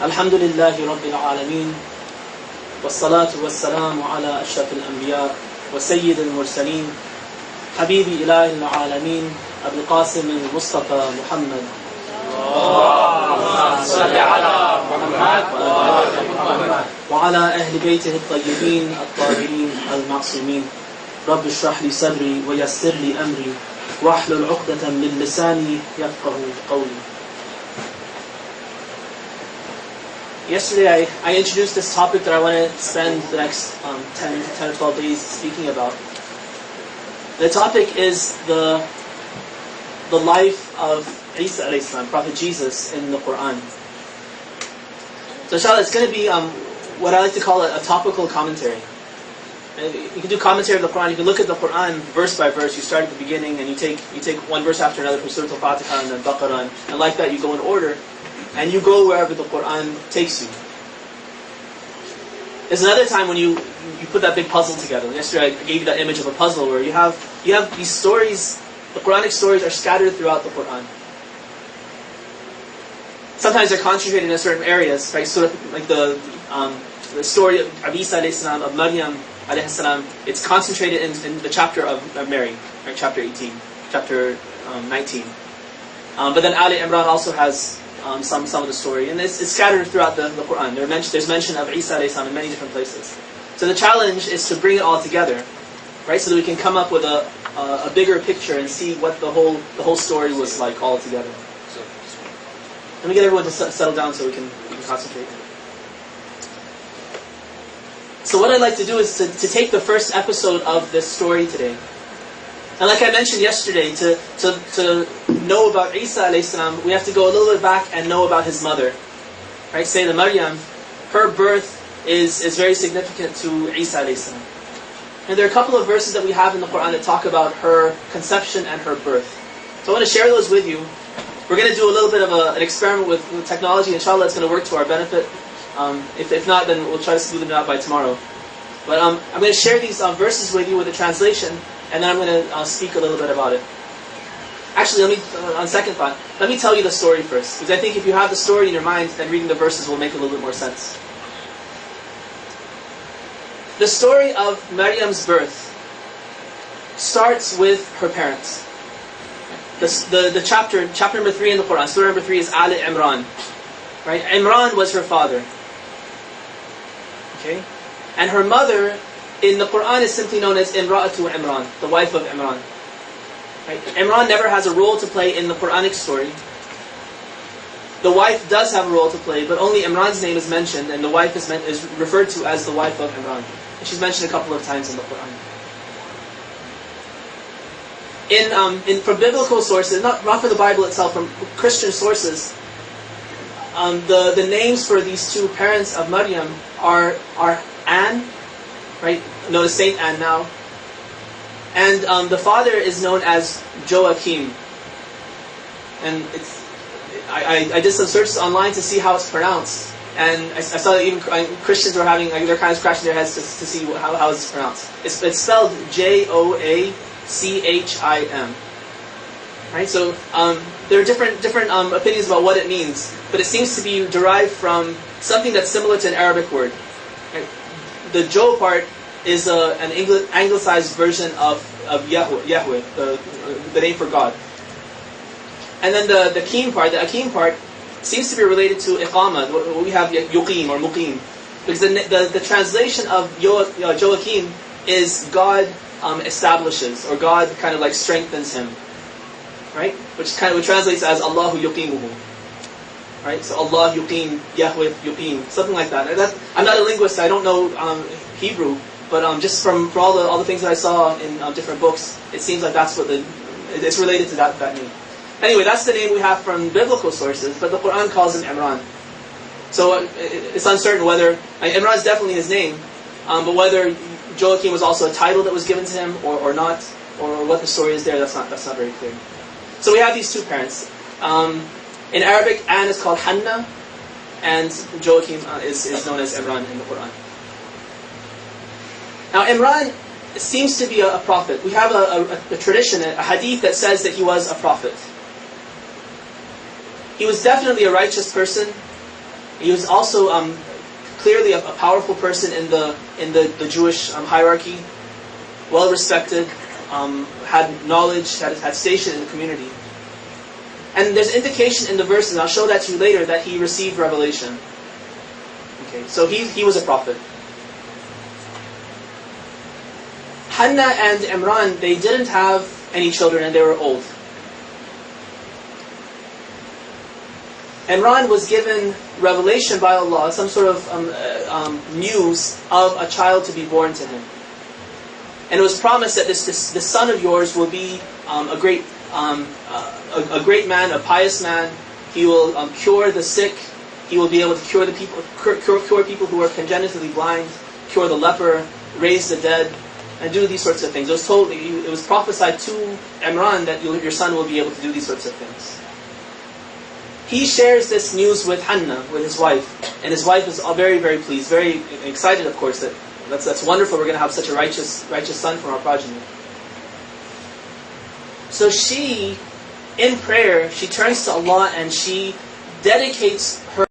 الحمد لله رب العالمين والصلاة والسلام على أشرف الأنبياء وسيد المرسلين حبيب إله العالمين أبي القاسم المصطفى محمد اللهم صل على محمد وعلى أهل بيته الطيبين الطاهرين المعصومين رب اشرح لي صدري ويسر لي أمري واحلل عقدة من لساني يفقه قولي. Yesterday I introduced this topic that I want to spend the next 10 or 12 days speaking about. The topic is the life of Isa alayhi salam, Prophet Jesus in the Quran. So inshallah it's going to be what I like to call a topical commentary. You can do commentary of the Quran, you can look at the Quran verse by verse, you start at the beginning and you take one verse after another from Surah Al-Fatiha and then Baqarah, and like that you go in order. And you go wherever the Quran takes you. There's another time when you put that big puzzle together. Yesterday I gave you that image of a puzzle where you have these stories, the Quranic stories are scattered throughout the Quran. Sometimes they're concentrated in certain areas, right? Sort of like the story of Isa alayhi salam, of Maryam alayhi salam, it's concentrated in the chapter of Mary, right? Chapter 18, chapter 19. But then Ali Imran also has some of the story, and it's scattered throughout the Quran. There's mention of Isa alayhi salam in many different places. So the challenge is to bring it all together, right? So that we can come up with a bigger picture and see what the whole story was like all together. Let me get everyone to settle down so we can concentrate. So what I'd like to do is to take the first episode of this story today. And like I mentioned yesterday, to know about Isa alayhi salam, we have to go a little bit back and know about his mother. Right? Say the Maryam, her birth is very significant to Isa alayhi salam. And there are a couple of verses that we have in the Quran that talk about her conception and her birth. So I want to share those with you. We're going to do a little bit of an experiment with technology. Inshallah, it's going to work to our benefit. If not, then we'll try to smooth them out by tomorrow. But I'm going to share these verses with you with a translation, and then I'm going to speak a little bit about it. Actually, on second thought, let me tell you the story first. Because I think if you have the story in your mind, then reading the verses will make a little bit more sense. The story of Maryam's birth starts with her parents. The chapter number 3 in the Quran, surah number 3 is Ali Imran. Right? Imran was her father. Okay? And her mother in the Quran is simply known as Imra'atu Imran, the wife of Imran. Right? Imran never has a role to play in the Quranic story. The wife does have a role to play, but only Imran's name is mentioned, and the wife is referred to as the wife of Imran. And she's mentioned a couple of times in the Quran. From biblical sources, not from the Bible itself, from Christian sources, the names for these two parents of Maryam are Anne, right, known as Saint Anne now, and the father is known as Joachim. And I did some searches online to see how it's pronounced, and I saw that even Christians were having, they're kind of scratching their heads to see how it's pronounced. It's spelled Joachim. Right, so there are different opinions about what it means, but it seems to be derived from something that's similar to an Arabic word. Right? The Jo part is an anglicized version of Yahweh, the name for God. And then the Akim part seems to be related to Iqama. We have Yuqim or Muqim, because the translation of Joachim is God establishes, or God kind of like strengthens him, right? Which kind of translates as Allahu yuqimuhu, right? So Allah yuqim, Yahweh yuqim, something like that. I'm not a linguist, I don't know Hebrew, but just from all the things that I saw in different books, it seems like that's what it's related to that name. Anyway, that's the name we have from biblical sources, but the Quran calls him Imran. So it's uncertain whether Imran is definitely his name, but whether Joachim was also a title that was given to him or not, or what the story is there, that's not very clear. So we have these two parents. In Arabic, Anne is called Hanna, and Joachim is known as Imran in the Quran. Now Imran seems to be a prophet. We have a tradition, a hadith that says that he was a prophet. He was definitely a righteous person. He was also clearly a powerful person in the Jewish hierarchy, well respected, had knowledge, had station in the community. And there's indication in the verses, and I'll show that to you later, that he received revelation. Okay, so he was a prophet. Hannah and Imran, they didn't have any children and they were old. Imran was given revelation by Allah, some sort of news of a child to be born to him. And it was promised that this son of yours will be a great man, a pious man. He will cure the sick. He will be able to cure people who are congenitally blind, cure the leper, raise the dead, and do these sorts of things. It was prophesied to Imran that your son will be able to do these sorts of things. He shares this news with Hannah, with his wife, and his wife is very, very pleased, very excited, of course, that's wonderful. We're going to have such a righteous son from our progeny. So she, in prayer, she turns to Allah and she dedicates her